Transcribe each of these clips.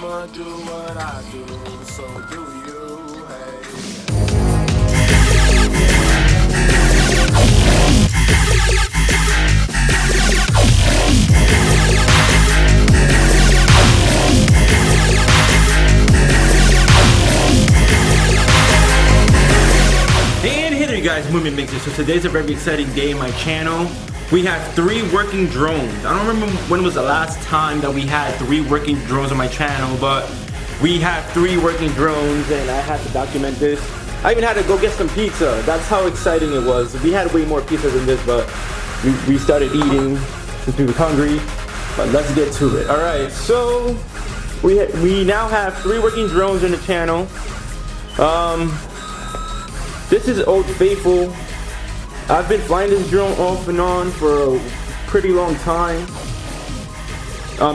I'ma do what I do, so do you, hey. And hey there you guys, Movement Mixer. So today's a very exciting day in my channel. We have 3 working drones. I don't remember when was the last time that we had 3 working drones on my channel, but we have 3 working drones and I had to document this. I even had to go get some pizza. That's how exciting it was. We had way more pizza than this, but we started eating since we were hungry. But let's get to it. Alright, so we now have 3 working drones on the channel. This is Old Faithful. I've been flying this drone off and on for a pretty long time.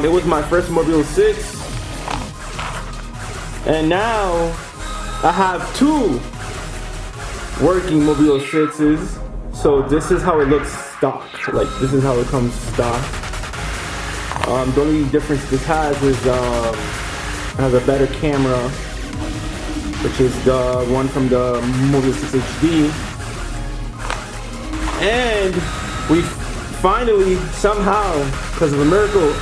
It was my first Mobile 6. And now I have 2 working Mobile 6s. So this is how it looks stock. Like this is how it comes stock. The only difference this has is it has a better camera, which is the one from the Mobile 6 HD. And we finally, somehow, because of a miracle,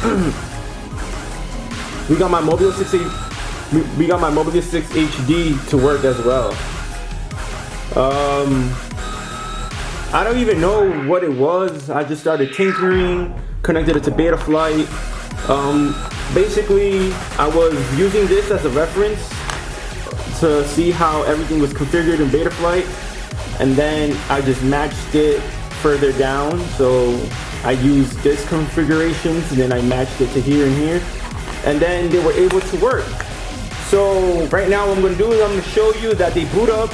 we got my Mobile 6 HD to work as well. I don't even know what it was. I just started tinkering, connected it to Betaflight. Basically, I was using this as a reference to see how everything was configured in Betaflight, and then I just matched it further down. So I used this configurations and then I matched it to here and here, and then they were able to work. So right now what I'm going to do is I'm going to show you that they boot up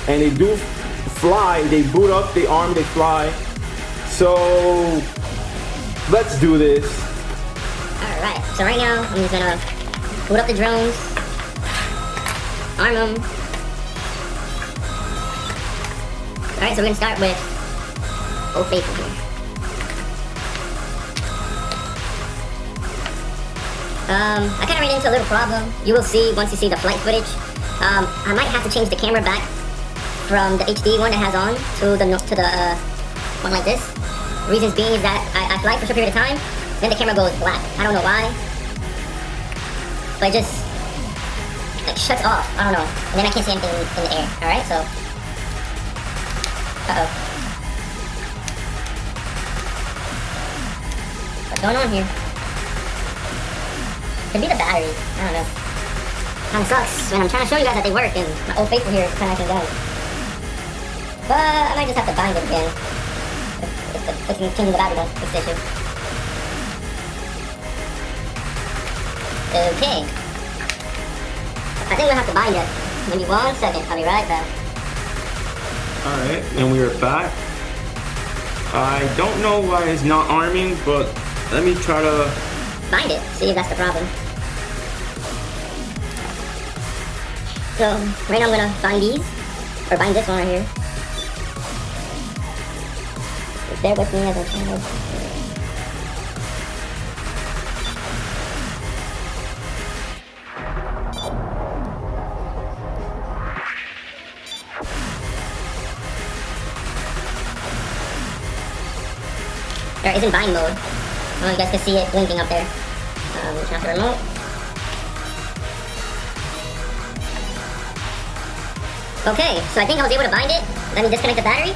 and they do fly. They boot up, they arm, they fly. So let's do this. Alright, so right now I'm just going to boot up the drones, arm them. Alright, so we're gonna start with Old Faithful here. I kinda ran into a little problem. You will see once you see the flight footage. I might have to change the camera back from the HD one that has on to the one like this. Reasons being is that I fly for a short period of time, then the camera goes black. I don't know why. But it just like shuts off. I don't know. And then I can't see anything in the air. Alright, so uh-oh. What's going on here? Could be the battery. I don't know. Kinda sucks when I'm trying to show you guys that they work and my Old Faithful here is kinda acting down. But I might just have to bind it again. If the change the battery won't fix the issue. Okay. I think we'll have to bind it. Give me 1 second. I'll be right back. Alright, and we are back. I don't know why it's not arming, but let me try to Bind it, see if that's the problem. So, right now I'm gonna bind these, or bind this one right here. Just bear with me as I try to... Alright, it's in bind mode. Oh, you guys can see it blinking up there. Turn off the remote. Okay, so I think I was able to bind it. Let me disconnect the battery.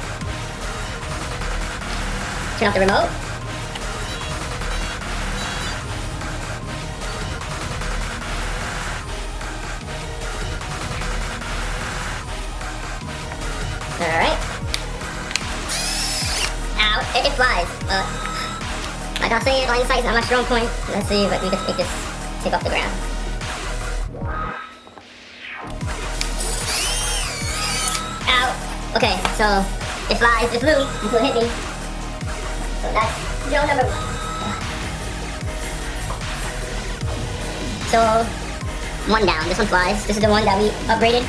Turn off the remote. Alright. Ow, it flies. Like I was saying, line of sight is not my strong point. Let's see if we can make this take off the ground. Ow! Okay, so it flies, it flew until it hit me. So that's drone number 1. So, 1 down. This one flies. This is the one that we upgraded.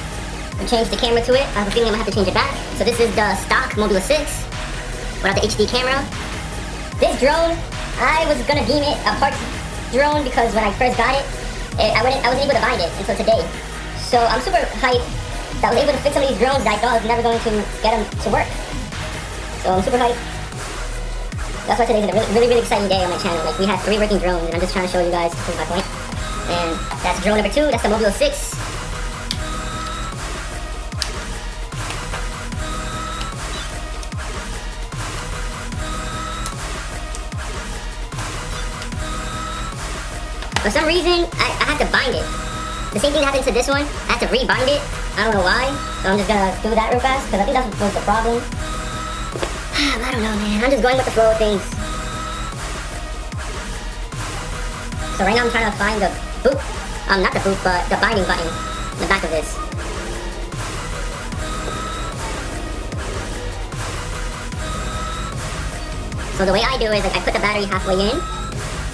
We changed the camera to it. I have a feeling I'm gonna have to change it back. So this is the stock Mobile 6 without the HD camera. This drone, I was gonna deem it a parts drone because when I first got it, I wasn't able to bind it until today. So I'm super hyped that I was able to fix some of these drones that I thought I was never going to get them to work. So I'm super hyped. That's why today's a really exciting day on my channel. Like, we have 3 working drones, and I'm just trying to show you guys to prove my point. And that's drone number 2. That's the Mobile 6. For some reason, I have to bind it. The same thing happened to this one. I have to rebind it. I don't know why. So I'm just gonna do that real fast, because I think that's what's the problem. I don't know, man. I'm just going with the flow of things. So right now I'm trying to find the boot. Not the boot, but the binding button in the back of this. So the way I do is, like, I put the battery halfway in,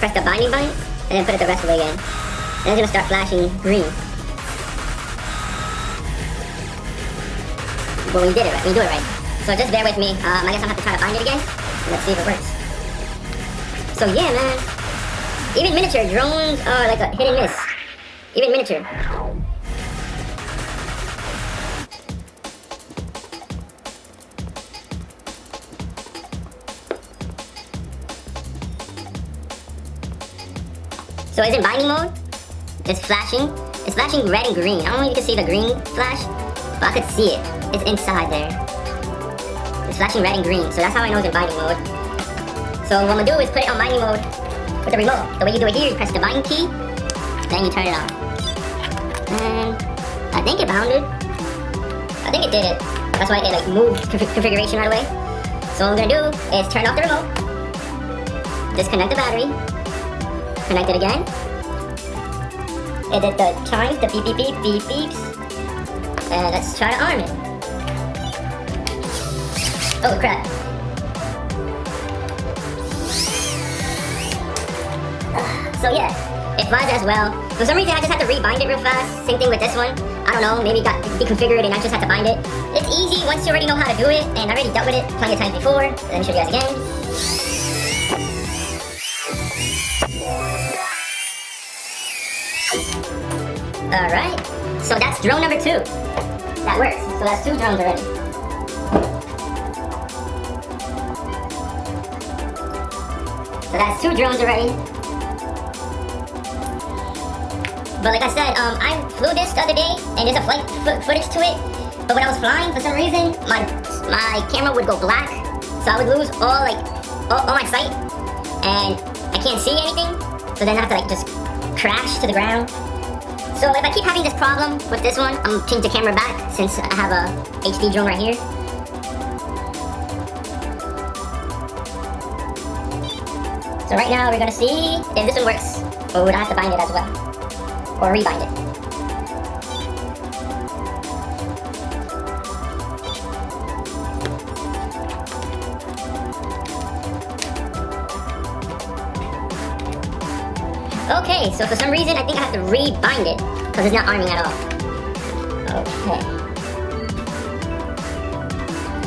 press the binding button, and then put it the rest of the way in. And it's gonna start flashing green. When we did it right, we do it right. So just bear with me. I guess I'll have to try to bind it again. Let's see if it works. So yeah, man. Even miniature drones are like a hit and miss. Even miniature. So it's in binding mode. It's flashing. It's flashing red and green. I don't know if you can see the green flash, but I could see it. It's inside there. It's flashing red and green, so that's how I know it's in binding mode. So what I'm gonna do is put it on binding mode with the remote. The way you do it here, you press the binding key, then you turn it on. And I think it bounded. I think it did it. That's why it like moved configuration right away. So what I'm gonna do is turn off the remote, disconnect the battery, connect it again. It did the chimes, the beep beep beep beep beeps. And let's try to arm it. Oh crap. So yeah, it flies as well. For some reason I just had to rebind it real fast. Same thing with this one. I don't know, maybe it got deconfigured and I just had to bind it. It's easy once you already know how to do it, and I already dealt with it plenty of times before. Let me show you guys again. Alright, so that's drone number 2. That works, so that's 2 drones already. So that's 2 drones already. But like I said, I flew this the other day, and there's a flight footage to it. But when I was flying, for some reason, my camera would go black. So I would lose all my sight, and I can't see anything. So then I have to like just crash to the ground. So if I keep having this problem with this one, I'm gonna change the camera back since I have a HD drone right here. So right now we're gonna see if this one works, or would I have to bind it as well, or rebind it. Okay, so for some reason I think I have to rebind it because it's not arming at all. Okay.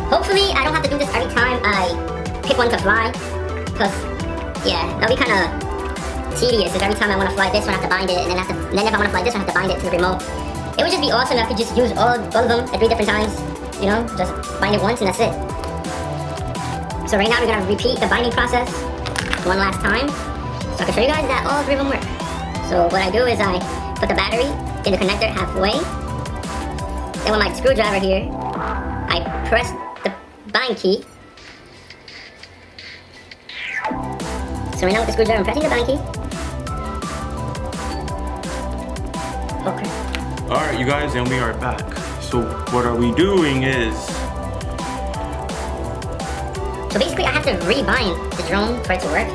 Hopefully I don't have to do this every time I pick one to fly, because yeah, that'll be kind of tedious if every time I want to fly this one I have to bind it, and then if I want to fly this one I have to bind it to the remote. It would just be awesome if I could just use all of them at 3 different times, you know, just bind it once and that's it. So right now we're going to repeat the binding process one last time, so I can show you guys that all 3 of them work. So what I do is I put the battery in the connector halfway. Then with my screwdriver here, I press the bind key. So right now with the screwdriver I'm pressing the bind key. Okay. Alright you guys, and we are back. So what are we doing is... So basically I have to rebind the drone for it to work.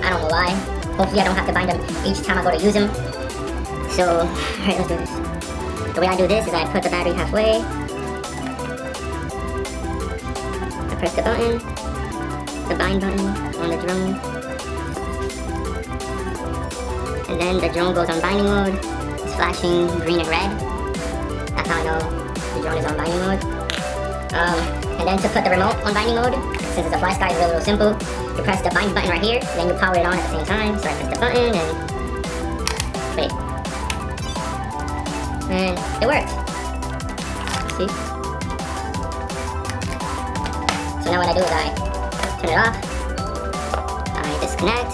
I don't know why. Hopefully I don't have to bind them each time I go to use them. So, alright, let's do this. The way I do this is I put the battery halfway. I press the button, the bind button on the drone. And then the drone goes on binding mode. It's flashing green and red. That's how I know the drone is on binding mode. And then to put the remote on binding mode, since it's a FlySky, it's real simple. You press the bind button right here, then you power it on at the same time. So I press the button and... Wait. and it worked. See? So now what I do is I turn it off, I disconnect.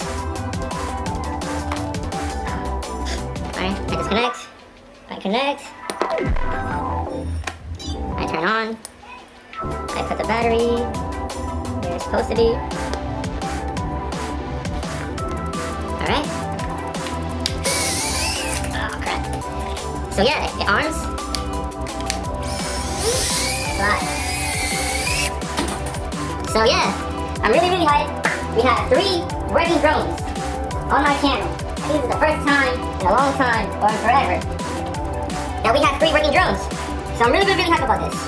Alright, I disconnect, I connect, I turn on, I put the battery where it's supposed to be. Alright. Oh crap. So yeah, the arms. Fly. So yeah, I'm really hyped. We have 3 working drones on my camera. This is the first time in a long time, or forever, that we have 3 working drones. So I'm really hyped about this.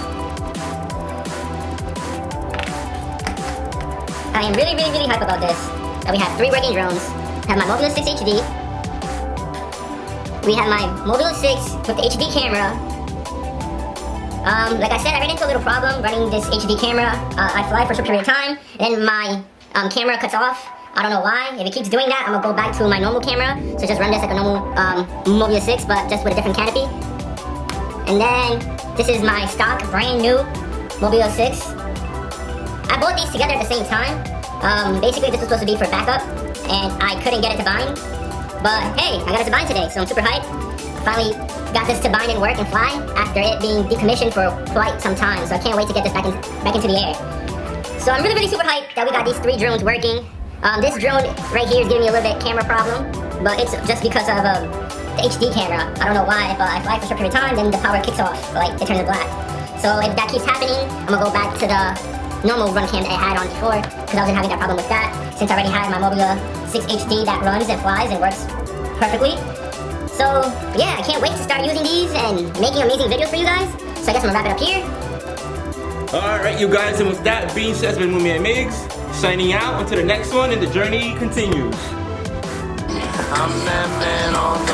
I am really hyped about this. That we have 3 working drones. I have my Mobilo 6 HD. We have my Mobilo 6 with the HD camera. Like I said, I ran into a little problem running this HD camera. I fly for a short period of time, and my camera cuts off. I don't know why. If it keeps doing that, I'm gonna go back to my normal camera. So just run this like a normal Mobilo 6, but just with a different canopy. And then this is my stock, brand new Mobilo 6. I bought these together at the same time. Basically, this was supposed to be for backup, and I couldn't get it to bind. But hey, I got it to bind today, so I'm super hyped. Finally got this to bind and work and fly after it being decommissioned for quite some time. So I can't wait to get this back into the air. So I'm really super hyped that we got these 3 drones working. This drone right here is giving me a little bit camera problem, but it's just because of the HD camera. I don't know why, but I fly for a short period of time, then the power kicks off, like it turns black. So if that keeps happening, I'm gonna go back to the normal run cam that I had on before, because I wasn't having that problem with that, since I already had my Mobilo 6 HD that runs and flies and works perfectly. So yeah, I can't wait to start using these and making amazing videos for you guys. So I guess I'm gonna wrap it up here. Alright, you guys, and with that being said, it's been Mumia and Migs, signing out until the next one, and the journey continues. I'm that man on the